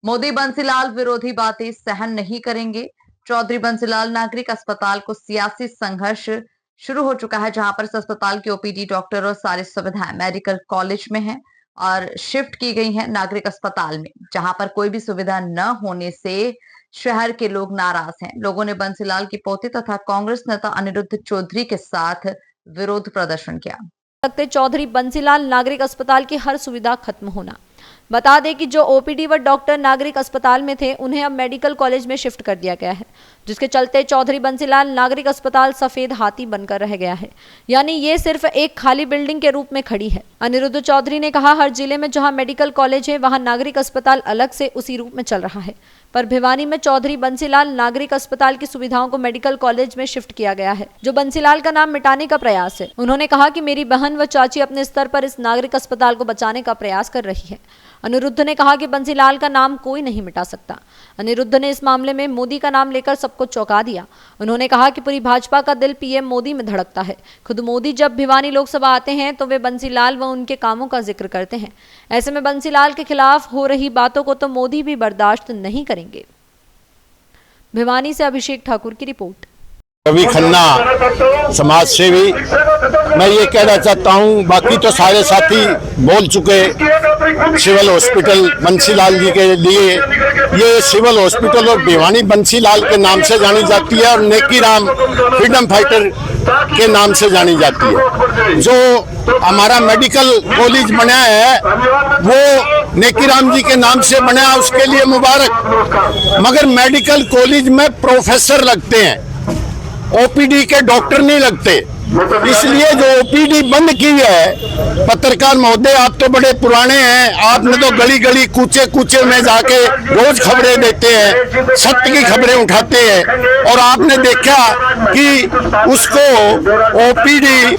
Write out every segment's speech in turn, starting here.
मोदी बंसीलाल विरोधी बातें सहन नहीं करेंगे। चौधरी बंसीलाल नागरिक अस्पताल को सियासी संघर्ष शुरू हो चुका है, जहां पर इस अस्पताल की ओपीडी, डॉक्टर और सारी सुविधाएं मेडिकल कॉलेज में है और शिफ्ट की गई है नागरिक अस्पताल में, जहां पर कोई भी सुविधा न होने से शहर के लोग नाराज हैं। लोगों ने बंसीलाल की पोती तथा कांग्रेस नेता अनिरुद्ध चौधरी के साथ विरोध प्रदर्शन किया। लगते चौधरी बंसीलाल नागरिक अस्पताल की हर सुविधा खत्म होना। बता दें कि जो ओपीडी व डॉक्टर नागरिक अस्पताल में थे, उन्हें अब मेडिकल कॉलेज में शिफ्ट कर दिया गया है, जिसके चलते चौधरी बंसीलाल नागरिक अस्पताल सफेद हाथी बनकर रह गया है। यानी ये सिर्फ एक खाली बिल्डिंग के रूप में खड़ी है। अनिरुद्ध चौधरी ने कहा, हर जिले में जहां मेडिकल कॉलेज है, वहां नागरिक अस्पताल अलग से उसी रूप में चल रहा है, पर भिवानी में चौधरी बंसीलाल नागरिक अस्पताल की सुविधाओं को मेडिकल कॉलेज में शिफ्ट किया गया है, जो बंसीलाल का नाम मिटाने का प्रयास है। उन्होंने कहा कि मेरी बहन व चाची अपने स्तर पर इस नागरिक अस्पताल को बचाने का प्रयास कर रही है। अनिरुद्ध ने कहा कि बंसीलाल का नाम कोई नहीं मिटा सकता। अनिरुद्ध ने इस मामले में मोदी का नाम लेकर सबको चौंका दिया। उन्होंने कहा कि पूरी भाजपा का दिल पीएम मोदी में धड़कता है। खुद मोदी जब भिवानी लोकसभा आते हैं तो वे बंसीलाल व उनके कामों का जिक्र करते हैं। ऐसे में बंसीलाल के खिलाफ हो रही बातों को तो मोदी भी बर्दाश्त नहीं करेंगे। भिवानी से अभिषेक ठाकुर की रिपोर्ट। रवि खन्ना समाज सेवी, मैं ये कहना चाहता हूँ, बाकी तो सारे साथी बोल चुके। सिविल हॉस्पिटल बंसीलाल जी के लिए, ये सिविल हॉस्पिटल और भिवानी बंसीलाल के नाम से जानी जाती है और नेकीराम फ्रीडम फाइटर के नाम से जानी जाती है। जो हमारा मेडिकल कॉलेज बना है वो नेकीराम जी के नाम से बना, उसके लिए मुबारक। मगर मेडिकल कॉलेज में प्रोफेसर लगते हैं, ओपीडी के डॉक्टर नहीं लगते। इसलिए जो ओपीडी बंद की है, पत्रकार महोदय आप तो बड़े पुराने हैं, आपने तो गली गली कूचे कूचे में जाके रोज खबरें देते हैं, सत्य की खबरें उठाते हैं, और आपने देखा कि उसको ओपीडी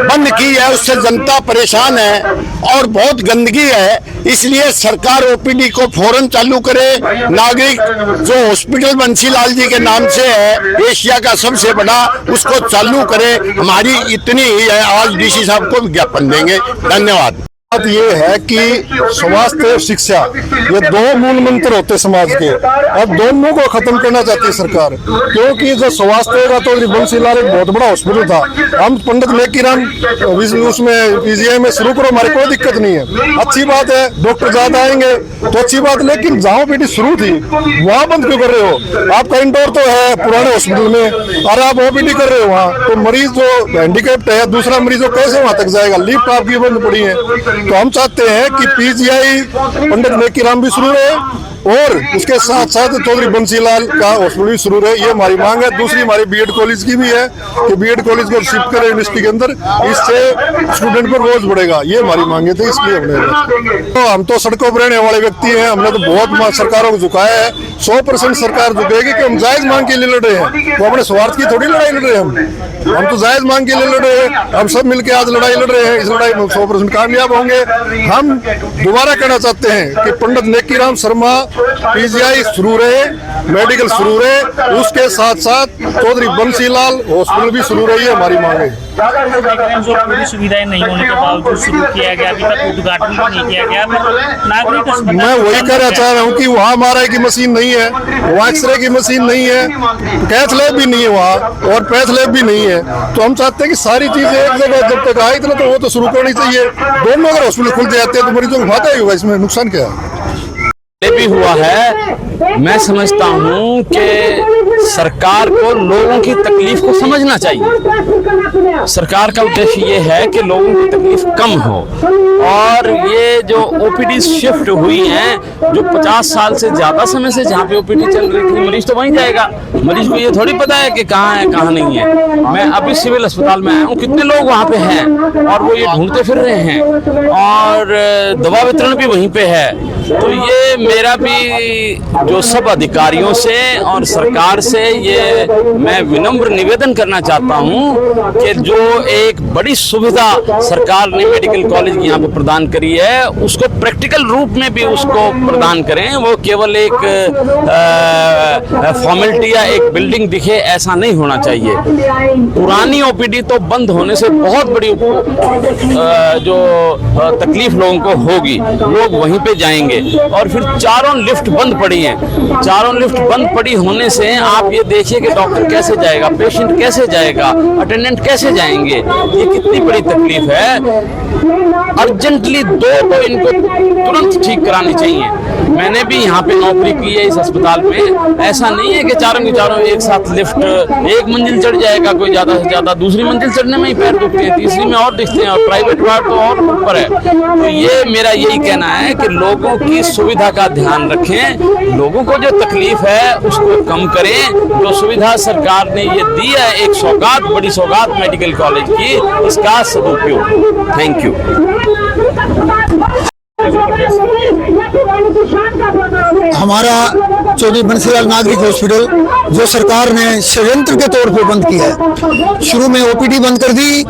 बंद की है, उससे जनता परेशान है और बहुत गंदगी है। इसलिए सरकार ओपीडी को फौरन चालू करे। नागरिक जो हॉस्पिटल बंसीलाल जी के नाम से है, एशिया का सबसे बड़ा, उसको चालू करे। हमारी इतनी ही है, आज डीसी साहब को विज्ञापन देंगे। धन्यवाद। बात ये है कि स्वास्थ्य और शिक्षा, ये दो मूल मंत्र होते समाज के, अब दोनों को खत्म करना चाहती है सरकार। क्योंकि जो स्वास्थ्य का तो बंसीलाल एक बहुत बड़ा हॉस्पिटल था, हम पंडित नेकीराम उसमें पीजीआई में शुरू करो, हमारी कोई दिक्कत नहीं है, अच्छी बात है, डॉक्टर ज्यादा आएंगे तो अच्छी बात। लेकिन जहाँ ओपीडी शुरू थी वहाँ बंद क्यों कर रहे हो? आपका इंडोर तो है पुराने हॉस्पिटल में और आप ओपीडी कर रहे हो वहाँ, तो मरीज जो हैंडीकैप्ड है, दूसरा मरीज जो कैसे वहाँ तक जाएगा? लिफ्ट आपकी बंद पड़ी है। तो हम चाहते हैं कि पीजीआई पंडित नेकीराम भी शुरू रहे और उसके साथ साथ चौधरी बंसीलाल का हॉस्पिटल भी शुरू रहे, ये हमारी मांग है। दूसरी हमारी बीएड कॉलेज की भी है कि बीएड कॉलेज को शिफ्ट करें यूनिवर्सिटी के अंदर, इससे स्टूडेंट पर बोझ बढ़ेगा, ये हमारी मांगे थे। इसलिए हमने तो हम तो सड़कों पर रहने वाले व्यक्ति हैं, हमने तो बहुत सरकारों को झुकाया है। 100% सरकार झुकेगी कि हम जायज मांग के लिए लड़ रहे हैं, तो अपने स्वार्थ की थोड़ी लड़ाई लड़ रहे हैं। हम तो जायज मांग के लिए लड़ रहे हैं, हम सब मिलकर आज लड़ाई लड़ रहे हैं। इस लड़ाई में 100% कामयाब होंगे। हम दोबारा कहना चाहते हैं कि पंडित नेकीराम शर्मा पीजीआई शुरू रहे, मेडिकल शुरू रहे, उसके साथ साथ चौधरी बंसीलाल हॉस्पिटल भी शुरू रही है, हमारी मांग है। जो पूरी सुविधाएं नहीं होने के बावजूद शुरू किया गया, अभी तक उद्घाटन भी नहीं किया गया, नागरिक अस्पताल। मैं वही कहना चाह रहा हूँ कि वहाँ एमआरआई की मशीन नहीं है, वहाँ एक्सरे की मशीन नहीं है, कैथ लैब भी नहीं है वहाँ, और पैथ लैब भी नहीं है। तो हम चाहते हैं कि सारी चीजें एक जगह जब तक आए इतना तो वो तो शुरू करनी चाहिए। दोनों अगर हॉस्पिटल खुल जाते हैं तो मरीजों को फायदा ही होगा, इसमें नुकसान क्या है? भी हुआ है। मैं समझता हूं कि सरकार को लोगों की तकलीफ को समझना चाहिए। सरकार का उद्देश्य ये है कि लोगों की तकलीफ कम हो, और ये जो ओपीडी शिफ्ट हुई हैं, जो 50 साल से ज्यादा समय से जहाँ पे ओपीडी चल रही थी, मरीज तो वहीं जाएगा। मरीज को ये थोड़ी पता है कि कहाँ है कहाँ नहीं है। मैं अभी सिविल अस्पताल में आया हूँ, कितने लोग वहाँ पे हैं और वो ये ढूंढते फिर रहे हैं, और दवा वितरण भी वहीं पे है। तो ये मेरा भी जो सब अधिकारियों से और सरकार से ये मैं विनम्र निवेदन करना चाहता हूं कि जो एक बड़ी सुविधा सरकार ने मेडिकल कॉलेज यहाँ पे प्रदान करी है, उसको प्रैक्टिकल रूप में भी उसको प्रदान करें। वो केवल एक फॉर्मेलिटी या एक बिल्डिंग दिखे, ऐसा नहीं होना चाहिए। पुरानी ओपीडी तो बंद होने से बहुत बड़ी जो तकलीफ लोगों को होगी, लोग वहीं पे जाएंगे। जाएंगे। और फिर चारों लिफ्ट बंद पड़ी हैं। चारों लिफ्ट बंद पड़ी होने से आप ये देखिए कि डॉक्टर कैसे जाएगा, पेशेंट कैसे जाएगा, अटेंडेंट कैसे जाएंगे, ये कितनी बड़ी तकलीफ है। अर्जेंटली दो इनको तुरंत ठीक करानी चाहिए। मैंने भी यहाँ पे नौकरी की है इस अस्पताल में। ऐसा नहीं है कि चारों के चारों एक साथ लिफ्ट एक मंजिल चढ़ जाएगा कोई, ज्यादा से ज्यादा दूसरी मंजिल चढ़ने में ही पैर दुखते हैं, तीसरी में और दिखते हैं, और प्राइवेट वार्ड तो और ऊपर है। तो ये मेरा यही कहना है कि लोगों की सुविधा का ध्यान रखें, लोगों को जो तकलीफ है उसको कम करें। जो सुविधा सरकार ने ये दी है, एक सौगात, बड़ी सौगात मेडिकल कॉलेज की, इसका सदुपयोग। Thank you. हमारा चौधरी बंसीलाल नागरिक हॉस्पिटल जो सरकार ने षड्यंत्र के तौर पर बंद किया है। शुरू में ओपीडी बंद कर दी,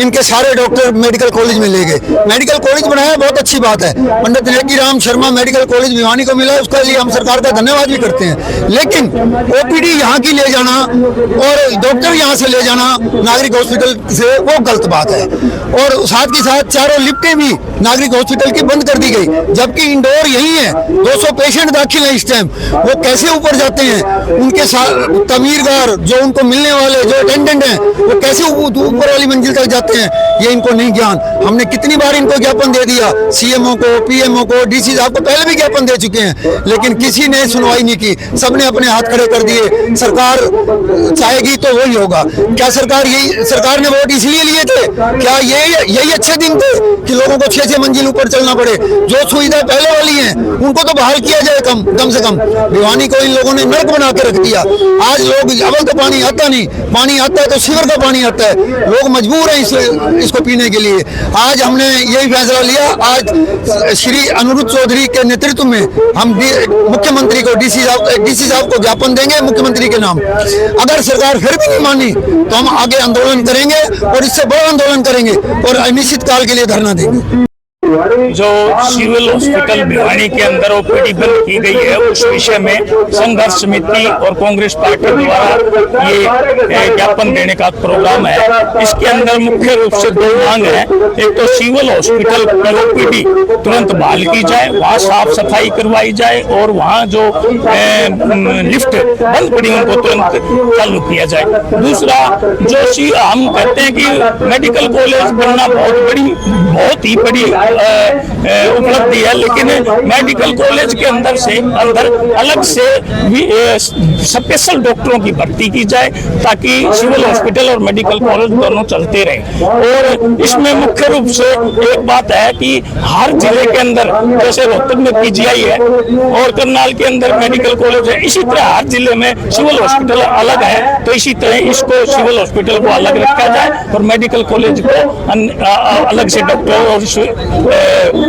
इनके सारे डॉक्टर मेडिकल कॉलेज में ले गए। मेडिकल कॉलेज बनाया, बहुत अच्छी बात है। पंडित नेकी राम शर्मा मेडिकल कॉलेज भिवानी को मिला, उसके लिए हम सरकार का धन्यवाद भी करते हैं। लेकिन ओपीडी यहाँ की ले जाना और डॉक्टर यहाँ से ले जाना नागरिक हॉस्पिटल से, वो गलत बात है। और साथ के साथ चारों लिफ्टें भी नागरिक हॉस्पिटल की बंद कर दी गई, जबकि इंडोर यही है। 200 पेशेंट दाखिल है इस टाइम, वो कैसे ऊपर जाते हैं? उनके साथ तमीरगार जो उनको मिलने वाले जो अटेंडेंट हैं, वो कैसे ऊपर वाली मंजिल तक जाते हैं? ये इनको नहीं ज्ञान। हमने कितनी बार इनको ज्ञापन दे दिया, सीएमओ को, पीएमओ को, डीसी साहब को पहले भी ज्ञापन दे चुके हैं, लेकिन किसी ने सुनवाई नहीं की। सबने अपने हाथ खड़े कर दिए। सरकार चाहेगी तो वही होगा। क्या सरकार ने वोट इसलिए लिए थे? क्या यही अच्छे दिन थे कि लोगों को 6 मंजिल ऊपर चलना पड़े? जो सुविधा पहले वाली है उनको तो बहाल किया जाए कम से कम। भिवानी को इन लोगों ने नर्क बना के रख दिया। आज लोग, अवल तो पानी आता नहीं, पानी आता है तो सीवर का पानी आता है, लोग मजबूर हैं इसको पीने के लिए। आज हमने यही फैसला लिया। आज श्री अनिरुद्ध चौधरी के नेतृत्व में हम मुख्यमंत्री को, डीसी साहब को ज्ञापन देंगे मुख्यमंत्री के नाम। अगर सरकार फिर भी नहीं मानी तो हम आगे आंदोलन करेंगे और इससे बड़ा आंदोलन करेंगे और अनिश्चित काल के लिए धरना देंगे। जो सिविल हॉस्पिटल भिवानी के अंदर ओपीडी बंद की गई है, उस विषय में संघर्ष समिति और कांग्रेस पार्टी द्वारा ये ज्ञापन देने का प्रोग्राम है। इसके अंदर मुख्य रूप से 2 मांग है। एक तो सिविल हॉस्पिटल की ओपीडी तुरंत बहाल की जाए, वहाँ साफ सफाई करवाई जाए, और वहाँ जो लिफ्ट बंद पड़ी उनको तुरंत चालू किया जाए। दूसरा, जो हम कहते हैं कि मेडिकल कॉलेज बनना बहुत ही बड़ी उपलब्धि है, लेकिन मेडिकल कॉलेज के अंदर अलग से स्पेशल डॉक्टरों की भर्ती की जाए, ताकि सिविल हॉस्पिटल और मेडिकल कॉलेज दोनों चलते रहे। और इसमें मुख्य रूप से एक बात है कि हर जिले के अंदर, जैसे रोहतक में पीजीआई है और करनाल के अंदर मेडिकल कॉलेज है, इसी तरह हर जिले में सिविल हॉस्पिटल अलग है। तो इसी तरह इसको सिविल हॉस्पिटल को अलग रखा जाए और मेडिकल कॉलेज को अलग से डॉक्टर और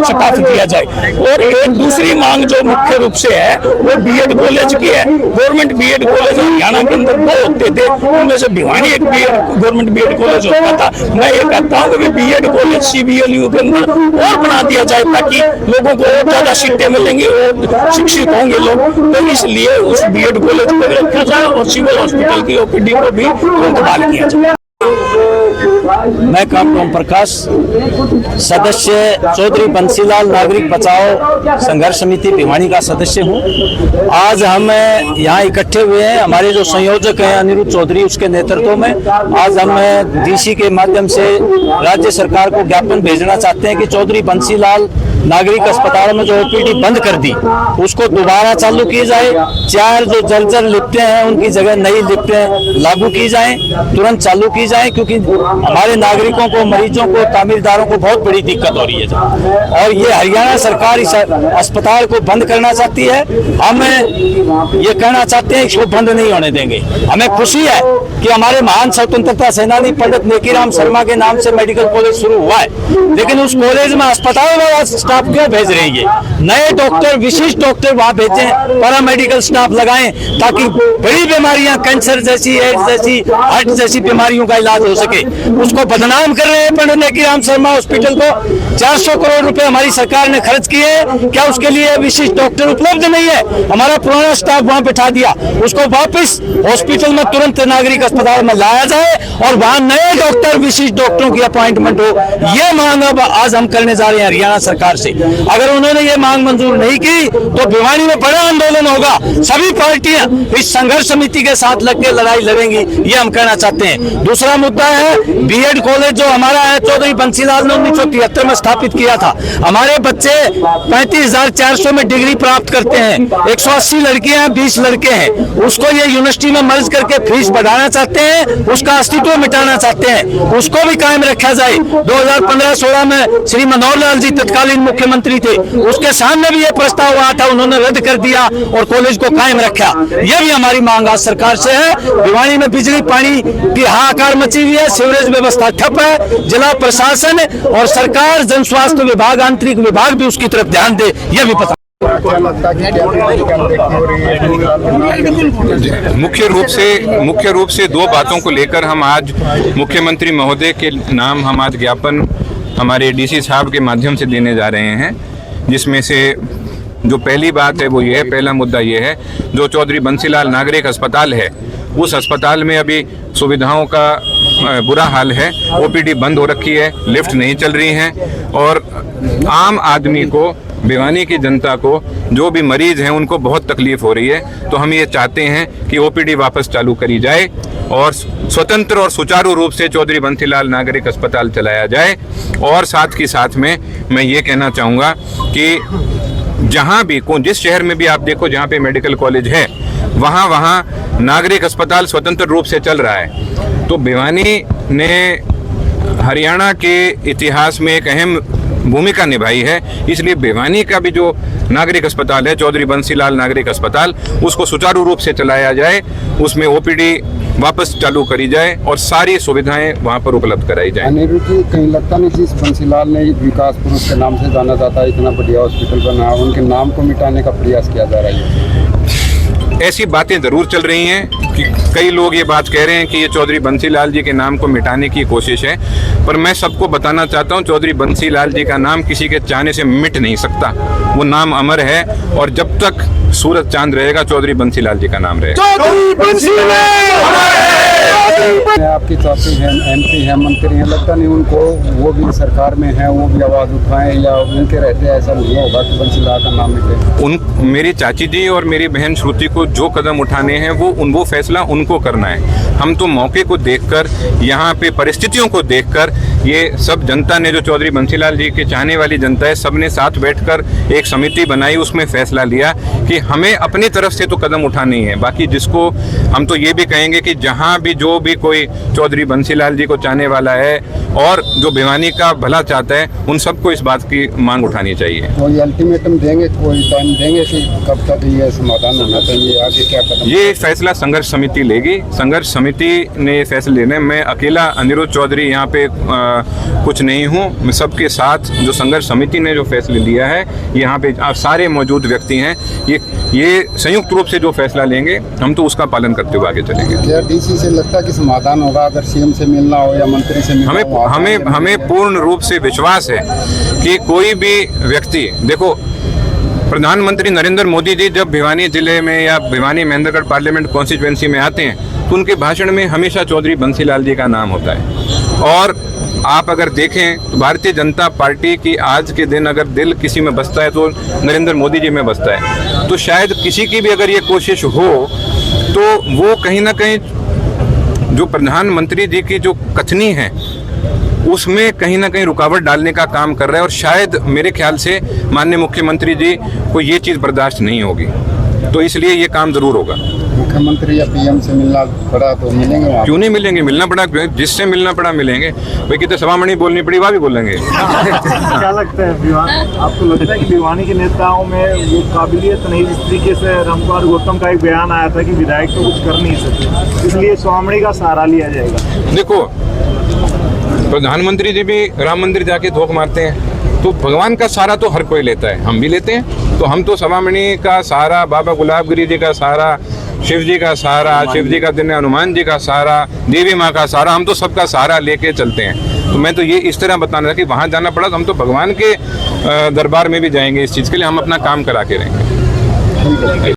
स्टाफ दिया जाए। और एक दूसरी मांग जो मुख्य रूप से है वो बीएड कॉलेज की है। गवर्नमेंट बीएड कॉलेज हरियाणा के अंदर 2 होते थे, उनमें से भिवानी एक गवर्नमेंट बीएड कॉलेज होता था। मैं ये कहता हूँ कि बीएड कॉलेज सीबीएलयू के अंदर और बना दिया जाए, ताकि लोगों को और ज्यादा सीटें मिलेंगी और शिक्षित होंगे लोग। तो इसलिए उस बीएड कॉलेज को भी रखा जाए और सिविल हॉस्पिटल की ओपीडी को भी बहाल किया जाए। मैं काम ओम प्रकाश, सदस्य चौधरी बंसीलाल नागरिक बचाओ संघर्ष समिति भिवानी का सदस्य हूं। आज हम यहाँ इकट्ठे हुए हैं, हमारे जो संयोजक हैं अनिरुद्ध चौधरी, उसके नेतृत्व में आज हम डीसी के माध्यम से राज्य सरकार को ज्ञापन भेजना चाहते हैं कि चौधरी बंसीलाल नागरिक अस्पताल में जो ओपीडी बंद कर दी उसको दोबारा चालू की जाए। 4 जो जर्जर लिफ्टें हैं उनकी जगह नई लिफ्टें लागू की जाएं, तुरंत चालू की जाएं, क्योंकि हमारे नागरिकों को, मरीजों को, तामीरदारों को बहुत बड़ी दिक्कत हो रही है। और ये हरियाणा सरकार इस अस्पताल को बंद करना चाहती है। हम ये कहना चाहते हैं इसको बंद नहीं होने देंगे। हमें खुशी है कि हमारे महान स्वतंत्रता सेनानी पंडित नेकीराम शर्मा के नाम से मेडिकल कॉलेज शुरू हुआ है, लेकिन उस कॉलेज में अस्पताल वाला स्टाफ क्यों भेज रही है? नए डॉक्टर, विशिष्ट डॉक्टर वहां भेजें, पैरामेडिकल स्टाफ लगाएं, ताकि बड़ी बीमारियां, कैंसर जैसी, एड्स जैसी, हार्ट जैसी बीमारियों का इलाज हो सके। उसको बदनाम कर रहे हैं पंडित नेकीराम शर्मा हॉस्पिटल को। 400 करोड़ रुपए हमारी सरकार ने खर्च किए, क्या उसके लिए विशिष्ट डॉक्टर उपलब्ध नहीं है? हमारा पुराना स्टाफ वहां बैठा दिया, उसको वापस हॉस्पिटल में तुरंत नागरिक अस्पताल में लाया जाए और वहां नए डॉक्टर, विशिष्ट डॉक्टरों की अपॉइंटमेंट हो। ये मांग अब आज हम करने जा रहे हैं हरियाणा सरकार से। से। अगर उन्होंने ये मांग मंजूर नहीं की तो भिवानी में बड़ा आंदोलन होगा। सभी पार्टियां इस संघर्ष समिति के साथ लग के लड़ाई लड़ेंगी, ये हम कहना चाहते हैं। दूसरा मुद्दा है बीएड कॉलेज जो हमारा है, चौधरी बंसीलाल ने 1973 में स्थापित किया था। हमारे बच्चे 35,400 में डिग्री प्राप्त करते हैं, 180 लड़कियां हैं, 20 लड़के हैं। उसको ये यूनिवर्सिटी में मर्ज करके फीस बढ़ाना चाहते हैं, उसका अस्तित्व मिटाना चाहते हैं, उसको भी कायम रखा जाए। 2015-16 में श्री मनोहर लाल जी तत्कालीन मुख्यमंत्री थे, उसके सामने भी ये प्रस्ताव आया था, उन्होंने रद्द कर दिया और कॉलेज को कायम रखा। यह भी हमारी मांग आज सरकार से है। भिवानी में बिजली पानी की हाहाकार मची हुई है, सीवरेज व्यवस्था ठप है। जिला प्रशासन और सरकार, जन स्वास्थ्य विभाग, आंतरिक विभाग भी उसकी तरफ ध्यान दे, यह भी पता। मुख्य रूप से दो बातों को लेकर हम आज मुख्यमंत्री महोदय के नाम हम आज ज्ञापन हमारे डीसी साहब के माध्यम से देने जा रहे हैं, जिसमें से जो पहली बात है वो ये है, पहला मुद्दा ये है, जो चौधरी बंसीलाल नागरिक अस्पताल है, उस अस्पताल में अभी सुविधाओं का बुरा हाल है। ओपीडी बंद हो रखी है, लिफ्ट नहीं चल रही हैं और आम आदमी को, भिवानी की जनता को, जो भी मरीज हैं उनको बहुत तकलीफ हो रही है। तो हम ये चाहते हैं कि ओपीडी वापस चालू करी जाए और स्वतंत्र और सुचारू रूप से चौधरी बंसीलाल नागरिक अस्पताल चलाया जाए। और साथ ही साथ में मैं ये कहना चाहूँगा कि जहाँ भी जिस शहर में भी आप देखो जहाँ पे मेडिकल कॉलेज है, वहाँ नागरिक अस्पताल स्वतंत्र रूप से चल रहा है। तो भिवानी ने हरियाणा के इतिहास में एक अहम भूमिका निभाई है, इसलिए भिवानी का भी जो नागरिक अस्पताल है, चौधरी बंसीलाल नागरिक अस्पताल, उसको सुचारू रूप से चलाया जाए, उसमें ओपीडी वापस चालू करी जाए और सारी सुविधाएं वहां पर उपलब्ध कराई जाए। अनिरुद्ध जी, कहीं लगता नहीं जिस बंसीलाल ने विकास पुरुष के नाम से जाना जाता है, इतना बढ़िया हॉस्पिटल बना, उनके नाम को मिटाने का प्रयास किया जा रहा है? ऐसी बातें जरूर चल रही हैं कि कई लोग ये बात कह रहे हैं कि ये चौधरी बंसीलाल जी के नाम को मिटाने की कोशिश है, पर मैं सबको बताना चाहता हूँ चौधरी बंसीलाल जी का नाम किसी के चाहने से मिट नहीं सकता। वो नाम अमर है और जब तक सूरज चांद रहेगा चौधरी बंसीलाल जी का नाम रहेगा। आपकी चाची हैं, एमपी हैं, मंत्री हैं, लगता नहीं उनको, वो भी सरकार में है, वो भी आवाज उठाएं या उनके रहते ऐसा नहीं होगा कि बंसीलाल का नाम मिटे? मेरी चाची जी और मेरी बहन श्रुति को जो कदम उठाने हैं वो फैसला उनको करना है। हम तो मौके को देखकर, यहाँ पे परिस्थितियों को देखकर, ये सब जनता ने, जो चौधरी बंसीलाल जी के चाहने वाली जनता है, सबने साथ बैठकर एक समिति बनाई, उसमें फैसला लिया कि हमें अपनी तरफ से तो कदम उठानी है। बाकी जिसको हम तो ये भी कहेंगे कि जहाँ भी जो भी कोई चौधरी बंसीलाल जी को चाहने वाला है और जो भिवानी का भला चाहता है, उन सबको इस बात की मांग उठानी चाहिए। कोई अल्टीमेटम देंगे, कोई टाइम देंगे कि कब तक ये समाधान होना चाहिए, आगे क्या कदम? ये फैसला संघर्ष समिति लेगी। संघर्ष समिति ने फैसले लेने, मैं अकेला अनिरुद्ध चौधरी यहाँ पे कुछ नहीं हूँ, मैं सबके साथ जो संघर्ष समिति ने जो फैसले लिया है, यहाँ पे आप सारे मौजूद व्यक्ति हैं, ये संयुक्त रूप से जो फैसला लेंगे, हम तो उसका पालन करते हुए आगे चलेंगे। क्या डीसी से लगता है कि समाधान होगा अगर सीएम से मिलना हो या मंत्री से मिलना हो? हमें पूर्ण रूप से विश्वास है कि कोई भी व्यक्ति, देखो प्रधानमंत्री नरेंद्र मोदी जी जब भिवानी जिले में या भिवानी महेंद्रगढ़ पार्लियामेंट कॉन्स्टिट्यूएंसी में आते हैं तो उनके भाषण में हमेशा चौधरी बंसीलाल जी का नाम होता है। और आप अगर देखें तो भारतीय जनता पार्टी की आज के दिन अगर दिल किसी में बसता है तो नरेंद्र मोदी जी में बसता है। तो शायद किसी की भी अगर ये कोशिश हो तो वो कहीं ना कहीं जो प्रधानमंत्री जी की जो कथनी है उसमें कहीं ना कहीं रुकावट डालने का काम कर रहा है। और शायद मेरे ख्याल से माननीय मुख्यमंत्री जी को ये चीज़ बर्दाश्त नहीं होगी, तो इसलिए ये काम जरूर होगा। मुख्यमंत्री या पीएम से मिलना पड़ा तो मिलेंगे वहाँ? क्यों नहीं मिलेंगे, मिलना पड़ा, जिससे मिलना पड़ा मिलेंगे। भाई कितने सभामणि बोलनी पड़ी वहाँ भी बोलेंगे। क्या लगता है आपको लगता है कि भिवानी के नेताओं में वो काबिलियत नहीं? जिस तरीके से रामकुमार गौतम का एक बयान आया था कि विधायक तो कुछ कर नहीं सकते, इसलिए सभामणि का सहारा लिया जाएगा। देखो प्रधानमंत्री जी भी राम मंदिर जाके धोख मारते हैं, तो भगवान का सहारा तो हर कोई लेता है, हम भी लेते हैं। तो हम तो सभामणि का सहारा, बाबा गुलाबगिरी जी का सहारा, शिव जी का सहारा, शिव जी का दिन हनुमान जी का सहारा, देवी माँ का सहारा, हम तो सबका सहारा लेके चलते हैं। तो मैं तो ये इस तरह बताना था कि वहाँ जाना पड़ा तो हम तो भगवान के दरबार में भी जाएंगे, इस चीज़ के लिए हम अपना काम करा के रहेंगे।